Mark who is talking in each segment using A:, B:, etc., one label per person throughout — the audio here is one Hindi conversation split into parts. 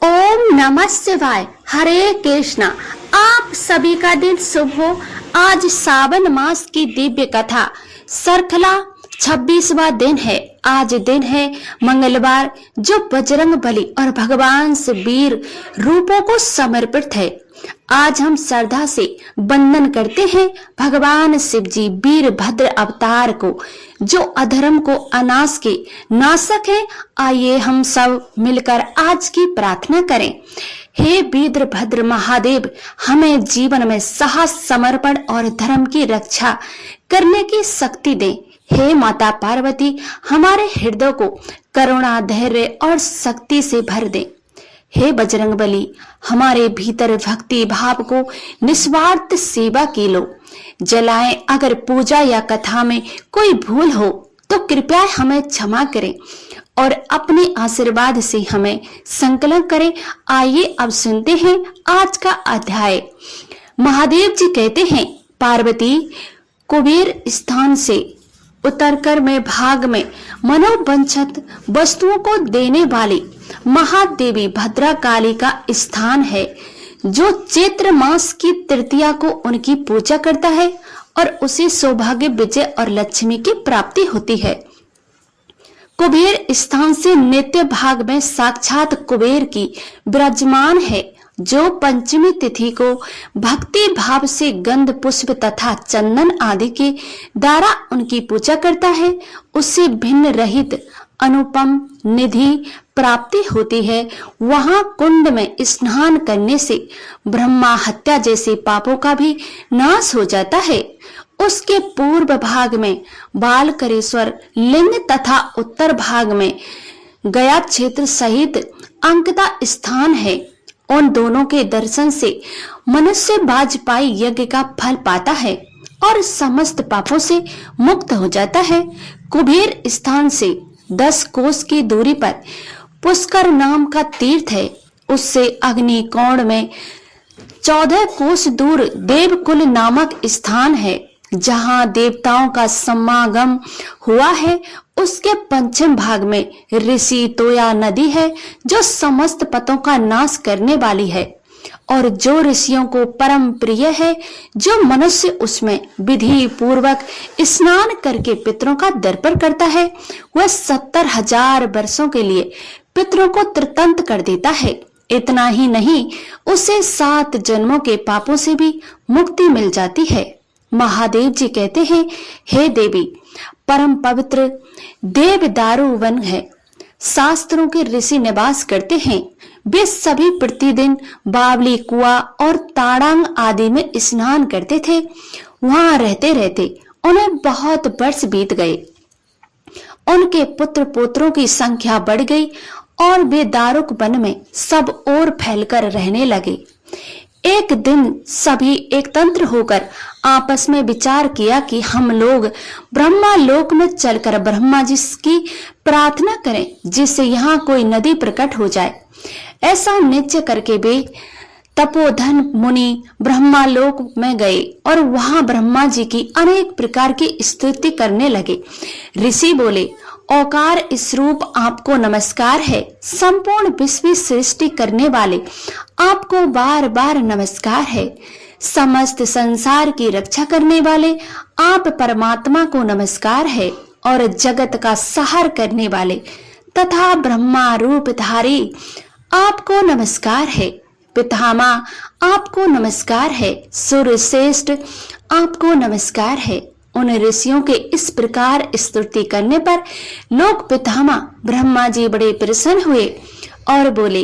A: ओम नमः शिवाय। हरे कृष्णा। आप सभी का दिन शुभ हो। आज सावन मास की दिव्य कथा श्रृंखला 26वां दिन है। आज दिन है मंगलवार, जो बजरंग बली और भगवान से वीर रूपों को समर्पित है। आज हम श्रद्धा से वंदन करते हैं भगवान शिव जी वीरभद्र अवतार को, जो अधर्म को अनाश के नाशक है। आइए हम सब मिलकर आज की प्रार्थना करें। हे वीरभद्र महादेव, हमें जीवन में साहस, समर्पण और धर्म की रक्षा करने की शक्ति दें। हे माता पार्वती, हमारे हृदय को करुणा, धैर्य और शक्ति से भर दें। हे बजरंग बली, हमारे भीतर भक्ति भाव को निस्वार्थ सेवा की लो जलाएं। अगर पूजा या कथा में कोई भूल हो तो कृपया हमें क्षमा करें और अपने आशीर्वाद से हमें संकलन करें। आइए अब सुनते हैं आज का अध्याय। महादेव जी कहते हैं, पार्वती कुबेर स्थान से उतरकर मैं भाग में मनोवांछित वस्तुओं को देने वाली महादेवी भद्रा काली का स्थान है। जो चैत्र मास की तृतीया को उनकी पूजा करता है और उसे सौभाग्य, विजय और लक्ष्मी की प्राप्ति होती है। कुबेर स्थान से नित्य भाग में साक्षात कुबेर की विराजमान है। जो पंचमी तिथि को भक्ति भाव से गंध, पुष्प तथा चंदन आदि के द्वारा उनकी पूजा करता है, उससे भिन्न रहित अनुपम निधि प्राप्ति होती है। वहां कुंड में स्नान करने से ब्रह्मा हत्या जैसे पापों का भी नाश हो जाता है। उसके पूर्व भाग में बालकरेश्वर लिंग तथा उत्तर भाग में गया क्षेत्र सहित अंकता स्थान है। उन दोनों के दर्शन से मनुष्य वाजपेयी यज्ञ का फल पाता है और समस्त पापों से मुक्त हो जाता है। कुबेर स्थान से 10 कोस की दूरी पर पुष्कर नाम का तीर्थ है। उससे अग्निकोण में 14 कोस दूर देवकुल नामक स्थान है, जहां देवताओं का समागम हुआ है। उसके पश्चिम भाग में ऋषि तोया नदी है, जो समस्त पतों का नाश करने वाली है और जो ऋषियों को परम प्रिय है। जो मनुष्य उसमें विधि पूर्वक स्नान करके पितरों का दर्पण करता है, वह 70,000 वर्षों के लिए पितरों को तृतंत कर देता है। इतना ही नहीं, उसे 7 जन्मों के पापों से भी मुक्ति मिल जाती है। महादेव जी कहते हैं, हे देवी, परम पवित्र देवदारू वन है। शास्त्रों के ऋषि निवास करते हैं। वे सभी प्रतिदिन बावली, कुआं और ताड़ांग आदि में स्नान करते थे। वहां रहते रहते उन्हें बहुत वर्ष बीत गए। उनके पुत्र पोत्रों की संख्या बढ़ गई और वे दारुक वन में सब ओर फैलकर रहने लगे। एक दिन सभी एकतंत्र होकर आपस में विचार किया कि हम लोग ब्रह्मा लोक में चलकर ब्रह्मा जी की प्रार्थना करें, जिससे यहाँ कोई नदी प्रकट हो जाए। ऐसा निश्चय करके वे तपोधन मुनि ब्रह्मा लोक में गए और वहां ब्रह्मा जी की अनेक प्रकार की स्तुति करने लगे। ऋषि बोले, औकार स्वरूप आपको नमस्कार है। संपूर्ण विश्व सृष्टि करने वाले आपको बार बार नमस्कार है। समस्त संसार की रक्षा करने वाले आप परमात्मा को नमस्कार है और जगत का संहार करने वाले तथा ब्रह्मा रूपधारी आपको नमस्कार है। पितामह आपको नमस्कार है। सूर्य श्रेष्ठ आपको नमस्कार है। उन ऋषियों के इस प्रकार स्तुति करने पर लोक पितामह ब्रह्मा जी बड़े प्रसन्न हुए और बोले,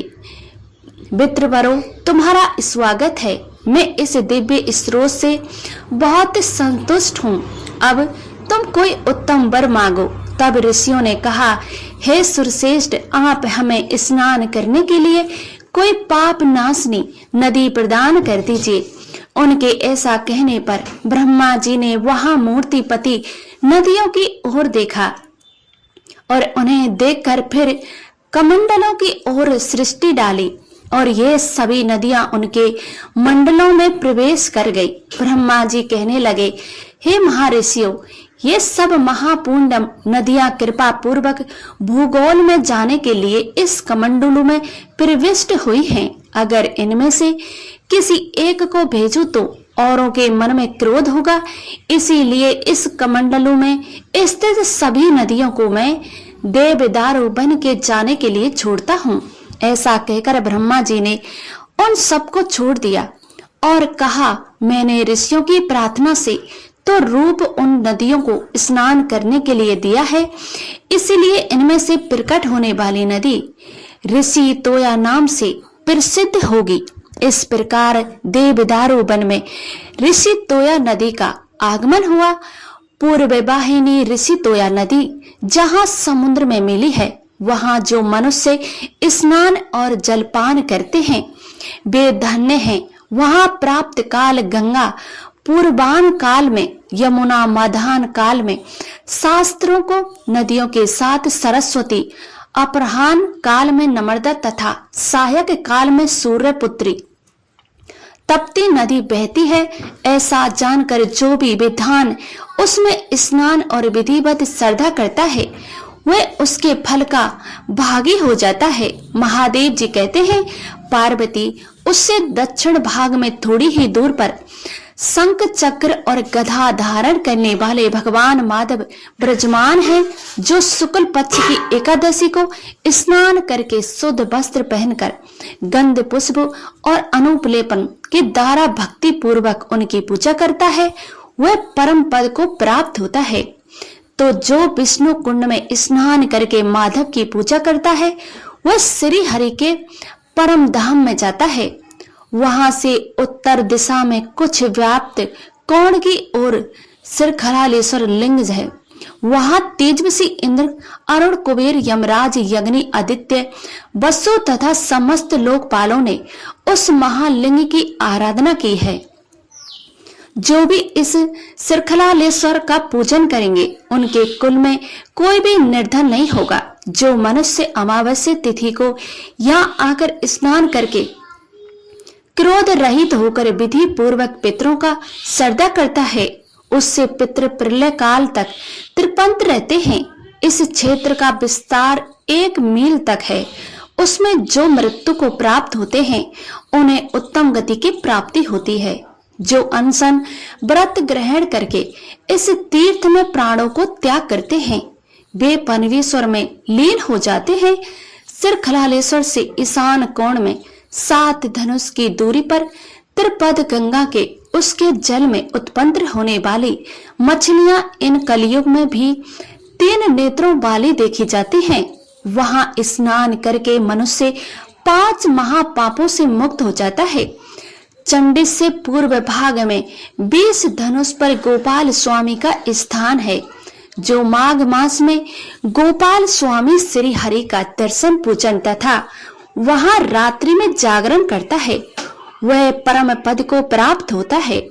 A: वित्रवरों, तुम्हारा स्वागत है। मैं इस दिव्य स्रोत से बहुत संतुष्ट हूँ। अब तुम कोई उत्तम वर मांगो। तब ऋषियों ने कहा, हे सुरश्रेष्ठ, आप हमें स्नान करने के लिए कोई पाप नाशनी नदी प्रदान कर दीजिए। उनके ऐसा कहने पर ब्रह्मा जी ने वहां मूर्तिपति नदियों की ओर देखा और उन्हें देखकर फिर कमंडलों की ओर सृष्टि डाली और ये सभी नदियां उनके मंडलों में प्रवेश कर गई। ब्रह्मा जी कहने लगे, हे महर्षियों, ये सब महापूर्ण नदियां कृपा पूर्वक भूगोल में जाने के लिए इस कमंडलू में प्रविष्ट हुई हैं। अगर इनमें से किसी एक को भेजूं तो औरों के मन में क्रोध होगा, इसीलिए इस कमंडलू में स्थित सभी नदियों को मैं देवदारू बन के जाने के लिए छोड़ता हूँ। ऐसा कहकर ब्रह्मा जी ने उन सबको छोड़ दिया और कहा, मैंने ऋषियों की प्रार्थना से तो रूप उन नदियों को स्नान करने के लिए दिया है, इसीलिए इनमें से प्रकट होने वाली नदी ऋषि तोया नाम से प्रसिद्ध होगी। इस प्रकार देवदारू वन में ऋषि तोया नदी का आगमन हुआ। पूर्व वाहिनी ऋषि तोया नदी जहाँ समुद्र में मिली है, वहाँ जो मनुष्य स्नान और जलपान करते हैं वे धन्य हैं। वहाँ प्राप्त काल गंगा, पूर्वान काल में यमुना, मध्याह्न काल में शास्त्रों को नदियों के साथ सरस्वती, अपराह्न काल में नर्मदा तथा सहायक काल में सूर्यपुत्री तप्ती नदी बहती है। ऐसा जानकर जो भी विद्वान उसमें स्नान और विधिवत श्रद्धा करता है वह उसके फल का भागी हो जाता है। महादेव जी कहते हैं, पार्वती उससे दक्षिण भाग में थोड़ी ही दूर पर शंख चक्र और गधा धारण करने वाले भगवान माधव विराजमान हैं, जो शुक्ल पक्ष की एकादशी को स्नान करके शुद्ध वस्त्र पहनकर गंध पुष्प और अनुपलेपन के द्वारा भक्ति पूर्वक उनकी पूजा करता है, वह परम पद को प्राप्त होता है। तो जो विष्णु कुंड में स्नान करके माधव की पूजा करता है वह श्री हरि के परम धाम में जाता है। वहां से उत्तर दिशा में कुछ व्याप्त कोण की ओर श्रीखलालेश्वर लिंग है। वहां तेजस्वी इंद्र, अरुण, कुबेर, यमराज, यज्ञ, आदित्य, वसु तथा समस्त लोकपालों ने उस महालिंग की आराधना की है। जो भी इस श्रीखलालेश्वर का पूजन करेंगे उनके कुल में कोई भी निर्धन नहीं होगा। जो मनुष्य अमावस्या तिथि को यहाँ आकर स्नान करके क्रोध रहित होकर विधि पूर्वक पितरों का श्रद्धा करता है, उससे पितृ प्रलय काल तक तृप्त रहते हैं। इस क्षेत्र का विस्तार 1 मील तक है। उसमें जो मृत्यु को प्राप्त होते हैं उन्हें उत्तम गति की प्राप्ति होती है। जो अनशन व्रत ग्रहण करके इस तीर्थ में प्राणों को त्याग करते हैं वे पनवेश्वर में लीन हो जाते हैं। श्रीखलालेश्वर से ईशान कोण में 7 धनुष की दूरी पर त्रिपद गंगा के उसके जल में उत्पन्न होने वाली मछलियां इन कलयुग में भी 3 नेत्रों वाली देखी जाती हैं। वहां स्नान करके मनुष्य 5 महापापों से मुक्त हो जाता है। चंडी से पूर्व भाग में 20 धनुष पर गोपाल स्वामी का स्थान है। जो माघ मास में गोपाल स्वामी श्री हरि का दर्शन पूजन तथा वहां रात्रि में जागरण करता है वह परम पद को प्राप्त होता है।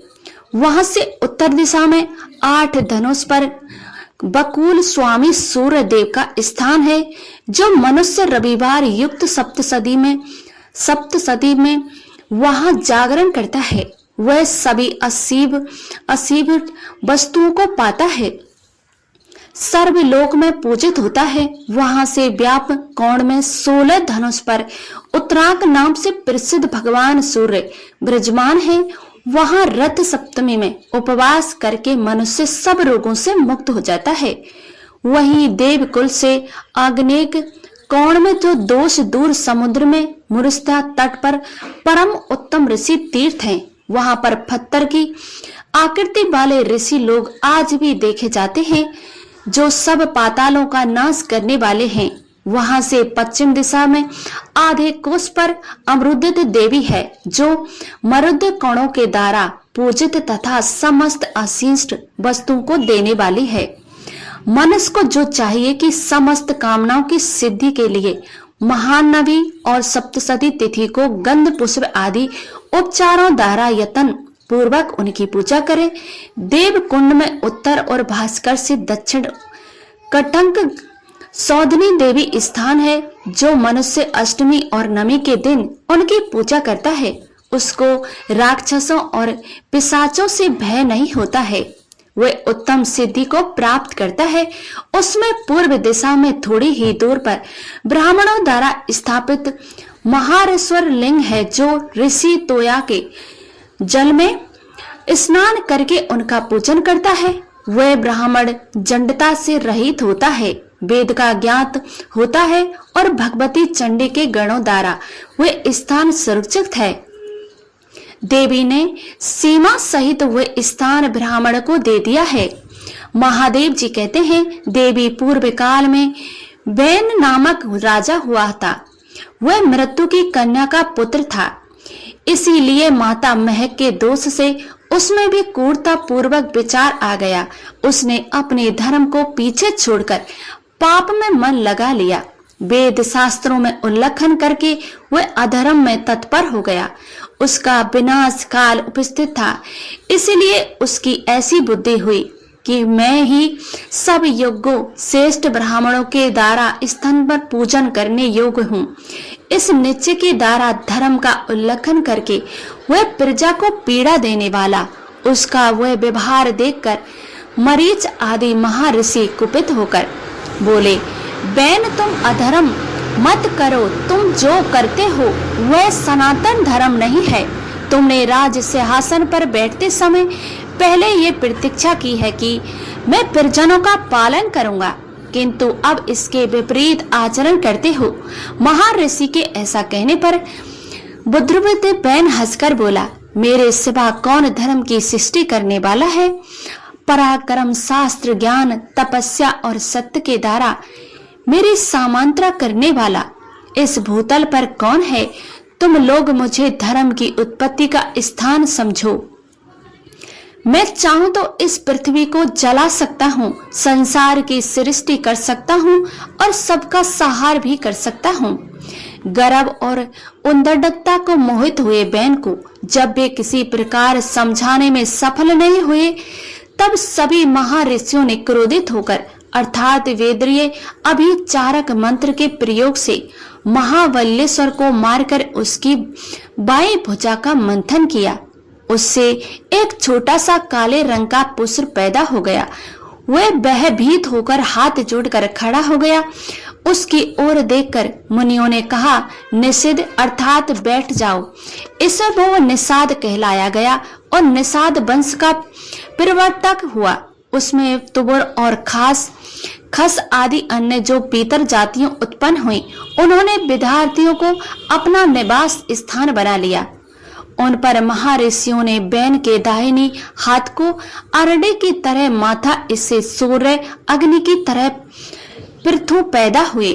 A: वहां से उत्तर दिशा में 8 धनुष पर बकुल स्वामी सूर्य देव का स्थान है। जो मनुष्य रविवार युक्त सप्तशती में वहां जागरण करता है वह सभी अशिव वस्तुओं को पाता है, सर्वलोक में पूजित होता है। वहां से व्याप कोण में 16 धनुष पर उत्तराक नाम से प्रसिद्ध भगवान सूर्य विराजमान है। वहां रथ सप्तमी में उपवास करके मनुष्य सब रोगों से मुक्त हो जाता है। वहीं देवकुल से आग्नेय कोण में जो दोष दूर समुद्र में मुरस्ता तट पर परम उत्तम ऋषि तीर्थ हैं। वहां पर पत्थर की आकृति वाले ऋषि लोग आज भी देखे जाते हैं जो सब पातालों का नाश करने वाले हैं। वहां से पश्चिम दिशा में आधे कोस पर अमरुद देवी है जो मरुद कणों के द्वारा पूजित तथा समस्त अशिष्ट वस्तुओं को देने वाली है। मनुष्य को जो चाहिए कि समस्त कामनाओं की सिद्धि के लिए महानवी और सप्तशती तिथि को गंध पुष्प आदि उपचारों द्वारा यत्न पूर्वक उनकी पूजा करें। देव कुंड में उत्तर और भास्कर से दक्षिण कटंक सौधनी देवी स्थान है। जो मनुष्य अष्टमी और नवमी के दिन उनकी पूजा करता है उसको राक्षसों और पिशाचों से भय नहीं होता है। वह उत्तम सिद्धि को प्राप्त करता है। उसमें पूर्व दिशा में थोड़ी ही दूर पर ब्राह्मणों द्वारा स्थापित महारेश्वर लिंग है, जो ऋषि तोया के जल में स्नान करके उनका पूजन करता है। वह ब्राह्मण जंडता से रहित होता है, वेद का ज्ञात होता है और भगवती चंडी के गणों द्वारा वह स्थान सुरक्षित है। देवी ने सीमा सहित वह स्थान ब्राह्मण को दे दिया है। महादेव जी कहते हैं, देवी पूर्व काल में बैन नामक राजा हुआ था। वह मृत्यु की कन्या का पुत्र था, इसीलिए माता महक के दोष से उसमें भी क्रूरता पूर्वक विचार आ गया। उसने अपने धर्म को पीछे छोड़कर पाप में मन लगा लिया। वेद शास्त्रों में उल्लंघन करके वह अधर्म में तत्पर हो गया। उसका विनाश काल उपस्थित था, इसलिए उसकी ऐसी बुद्धि हुई कि मैं ही सब योग्यों श्रेष्ठ ब्राह्मणों के द्वारा स्थान पर पूजन करने योग्य हूँ। इस निश्चय के द्वारा धर्म का उल्लंघन करके वह प्रजा को पीड़ा देने वाला, उसका वह व्यवहार देखकर मरीच आदि महर्षि कुपित होकर बोले, बैन तुम अधर्म मत करो, तुम जो करते हो वह सनातन धर्म नहीं है। तुमने राज सिंहासन पर बैठते समय पहले ये प्रतीक्षा की है कि मैं परिजनों का पालन करूंगा, किंतु अब इसके विपरीत आचरण करते हो। महर्षि के ऐसा कहने पर बुद्धिवत बैन हंसकर बोला, मेरे सिवा कौन धर्म की सृष्टि करने वाला है? पराक्रम, शास्त्र, ज्ञान, तपस्या और सत्य के द्वारा मेरी सामंत्रा करने वाला इस भूतल पर कौन है? तुम लोग मुझे धर्म की उत्पत्ति का स्थान समझो। मैं चाहूं तो इस पृथ्वी को जला सकता हूँ, संसार की सृष्टि कर सकता हूँ और सबका संहार भी कर सकता हूँ। गर्व और उद्दंडता को मोहित हुए बैन को जब वे किसी प्रकार समझाने में सफल नहीं हुए, तब सभी महर्षियों ने क्रोधित होकर अर्थात वेदीय अभिचारक मंत्र के प्रयोग से महाबलेश्वर को मारकर उसकी बाएं भुजा का मंथन किया। उससे एक छोटा सा काले रंग का पुष्प पैदा हो गया। वह भयभीत होकर हाथ जोड़कर खड़ा हो गया। उसकी ओर देखकर मुनियों ने कहा, निषिद्ध अर्थात बैठ जाओ। इससे वो निषाद कहलाया गया और निषाद वंश का प्रवर्तक हुआ। उसमें तुबर और खस आदि अन्य जो पीतर जातियां उत्पन्न हुई, उन्होंने विद्यार्थियों को अपना निवास स्थान बना लिया। उन पर महर्षियों ने बैन के दाहिनी हाथ को अरडे की तरह माथा, इससे सूर्य अग्नि की तरह पृथु पैदा हुए।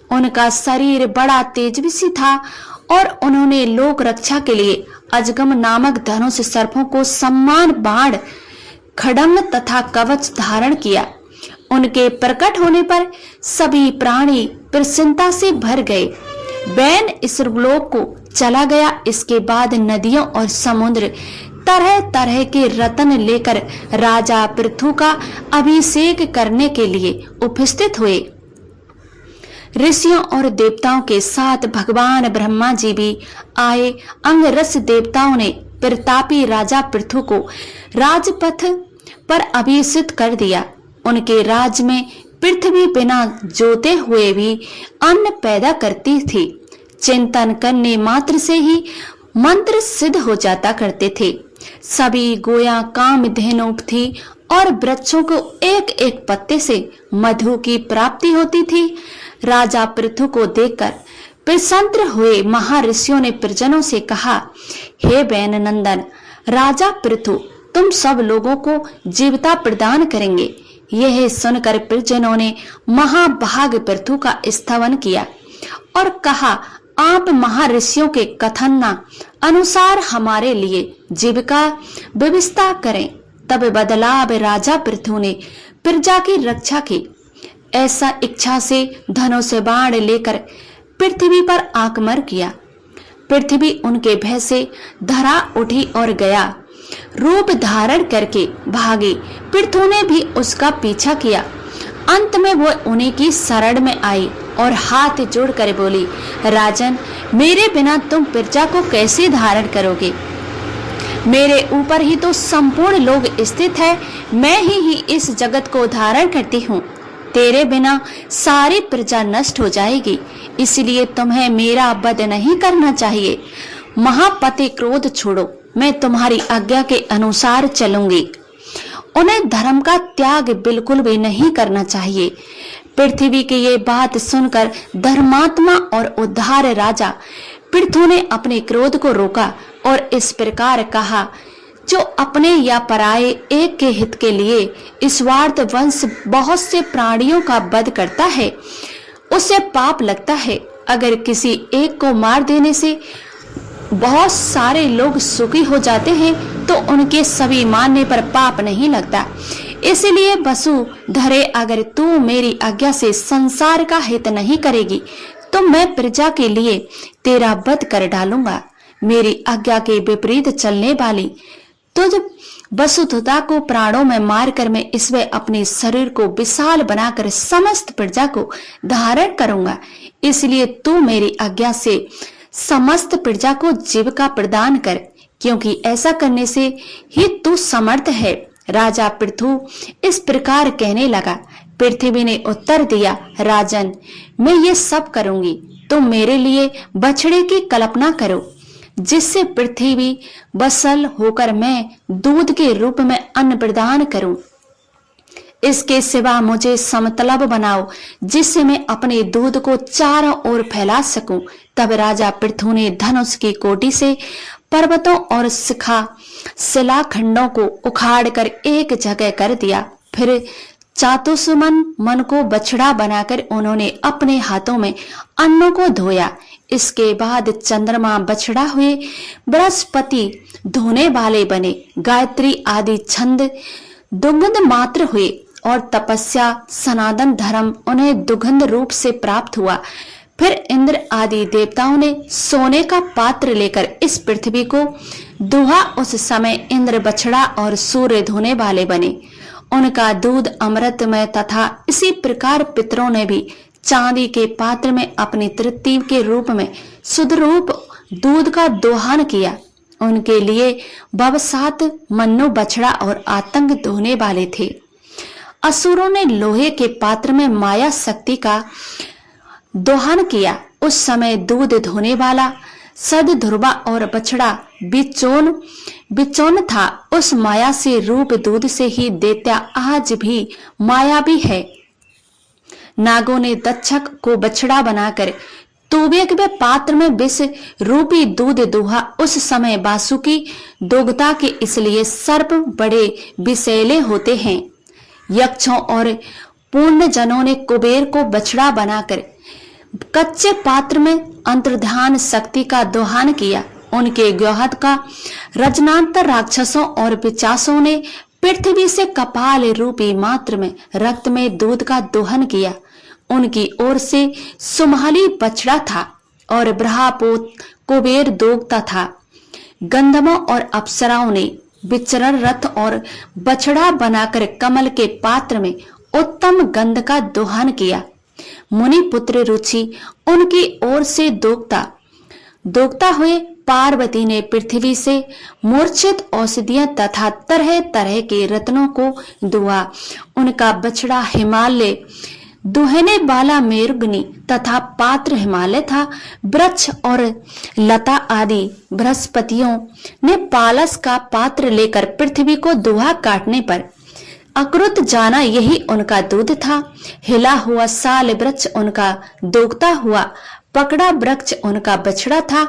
A: उनका शरीर बड़ा तेजस्वी था और उन्होंने लोक रक्षा के लिए अजगम नामक धनुष सर्पों को सम्मान, बाण, खड्ग तथा कवच धारण किया। उनके प्रकट होने पर सभी प्राणी प्रसन्नता से भर गए। बैन इस लोक को चला गया। इसके बाद नदियों और समुद्र तरह तरह के रत्न लेकर राजा पृथु का अभिषेक करने के लिए उपस्थित हुए। ऋषियों और देवताओं के साथ भगवान ब्रह्मा जी भी आए। अंगरस देवताओं ने प्रतापी राजा पृथु को राजपथ पर अभिषिक्त कर दिया। उनके राज में पृथ्वी बिना जोते हुए भी अन्न पैदा करती थी। चिंतन करने मात्र से ही मंत्र सिद्ध हो जाता करते थे। सभी गोया कामधेनु थी और वृक्षों को एक एक पत्ते से मधु की प्राप्ति होती थी। राजा पृथु को देखकर प्रसन्न हुए महर्षियों ने परिजनों से कहा, हे बैन नंदन, राजा पृथु तुम सब लोगों को जीवता प्रदान करेंगे। यह सुनकर परिजनों ने महाभाग पृथु का स्तवन किया और कहा, आप महर्षियों के कथन अनुसार हमारे लिए जीविका व्यवस्था करें। तब बदलाव राजा पृथु ने प्रजा की रक्षा की। ऐसा इच्छा से धनुष से बाण लेकर पृथ्वी पर आक्रमण किया। पृथ्वी उनके भय से धरा उठी और गया रूप धारण करके भागी। पृथु ने भी उसका पीछा किया। अंत में वो उन्हीं की शरण में आई और हाथ जोड़कर बोली, राजन, मेरे बिना तुम प्रजा को कैसे धारण करोगे? मेरे ऊपर ही तो संपूर्ण लोग स्थित है। मैं ही इस जगत को धारण करती हूँ। तेरे बिना सारी प्रजा नष्ट हो जाएगी, इसलिए तुम्हें मेरा वध नहीं करना चाहिए। महापति, क्रोध छोड़ो, मैं तुम्हारी आज्ञा के अनुसार चलूंगी। उन्हें धर्म का त्याग बिल्कुल भी नहीं करना चाहिए। पृथ्वी की ये बात सुनकर धर्मात्मा और उद्धार राजा पृथु ने अपने क्रोध को रोका और इस प्रकार कहा, जो अपने या पराये एक के हित के लिए स्वार्थ वंश बहुत से प्राणियों का वध करता है, उसे पाप लगता है। अगर किसी एक को मार देने से बहुत सारे लोग सुखी हो जाते हैं तो उनके सभी मानने पर पाप नहीं लगता। इसलिए वसुधरे, अगर तू मेरी आज्ञा से संसार का हित नहीं करेगी तो मैं प्रजा के लिए तेरा वध कर डालूंगा। मेरी आज्ञा के विपरीत चलने वाली तुझ वसुधता को प्राणों में मारकर मैं इसमें अपने शरीर को विशाल बनाकर समस्त प्रजा को धारण करूंगा। इसलिए तू मेरी आज्ञा से समस्त प्रजा को जीविका प्रदान कर, क्योंकि ऐसा करने से ही तू समर्थ है। राजा पृथु इस प्रकार कहने लगा। पृथ्वी ने उत्तर दिया, राजन, मैं ये सब करूंगी, तुम मेरे लिए बछड़े की कल्पना करो, जिससे पृथ्वी बसल होकर मैं दूध के रूप में अन्न प्रदान करूं। इसके सिवा मुझे समतलब बनाओ, जिससे मैं अपने दूध को चारों ओर फैला सकूं। तब राजा पृथु ने धनुष की कोटि से पर्वतों और शिलाखंडों को उखाड़कर एक जगह कर दिया। फिर चातुष्मन मन को बछड़ा बनाकर उन्होंने अपने हाथों में अन्नों को धोया। इसके बाद चंद्रमा बछड़ा हुए, बृहस्पति धोने वाले बने, गायत्री आदि छंद दुग्ध मात्र हुए और तपस्या सनातन धर्म उन्हें दुगंध रूप से प्राप्त हुआ। फिर इंद्र आदि देवताओं ने सोने का पात्र लेकर इस पृथ्वी को दुहा। उस समय इंद्र बछड़ा और सूर्य धोने वाले बने, उनका दूध अमृतमय तथा इसी प्रकार पितरों ने भी चांदी के पात्र में अपनी तृप्ति के रूप में शुद्ध रूप दूध का दोहन किया। उनके लिए बवसात मन्नु बछड़ा और आतंक धोने वाले थे। असुरों ने लोहे के पात्र में माया शक्ति का दोहन किया। उस समय दूध धोने वाला सद ध्रुवा और बछड़ा बिचौन था। उस माया से रूप दूध से ही दैत्या आज भी माया भी है। नागों ने दक्षक को बछड़ा बनाकर तूबे के पात्र में विष रूपी दूध दुहा। उस समय वासुकी दोगता के इसलिए सर्प बड़े विषैले होते हैं। यक्षों और पूर्ण जनों ने कुबेर को बछड़ा बनाकर कच्चे पात्र में अंतर्धान शक्ति का दोहन किया। उनके ग्योहद का रजनांतर राक्षसों और पिचासों ने पृथ्वी से कपाल रूपी मात्र में रक्त में दूध का दोहन किया। उनकी ओर से सुमहली बछड़ा था और ब्रहापोत कुबेर दोगता था। गंधर्वों और अप्सराओं ने विचरण रथ और बछड़ा बनाकर कमल के पात्र में उत्तम गंध का दोहन किया। मुनि पुत्र रुचि उनकी ओर से दोगता हुए पार्वती ने पृथ्वी से मूर्छित औषधियां तथा तरह तरह के रत्नों को दुआ। उनका बछड़ा हिमालय दुहने वाला मेरुग्नि तथा पात्र हिमालय था। वृक्ष और लता आदि बृहस्पतियों ने पालस का पात्र लेकर पृथ्वी को दुहा काटने पर अकृत जाना यही उनका दूध था। हिला हुआ साल वृक्ष उनका दोगता हुआ पकड़ा वृक्ष उनका बछड़ा था।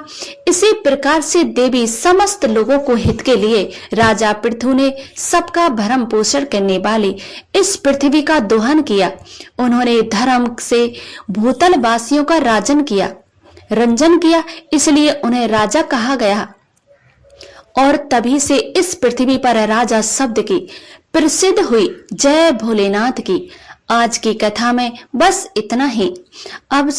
A: इसी प्रकार से देवी समस्त लोगों को हित के लिए राजा पृथु ने सबका भरण पोषण करने वाली इस पृथ्वी का दोहन किया। उन्होंने धर्म से भूतल वासियों का रंजन किया, इसलिए उन्हें राजा कहा गया। और तभी से इस पृथ्वी पर राजा शब्द की प्रसिद्ध हुई। जय भोलेनाथ की। आज की कथा में बस इतना ही। अब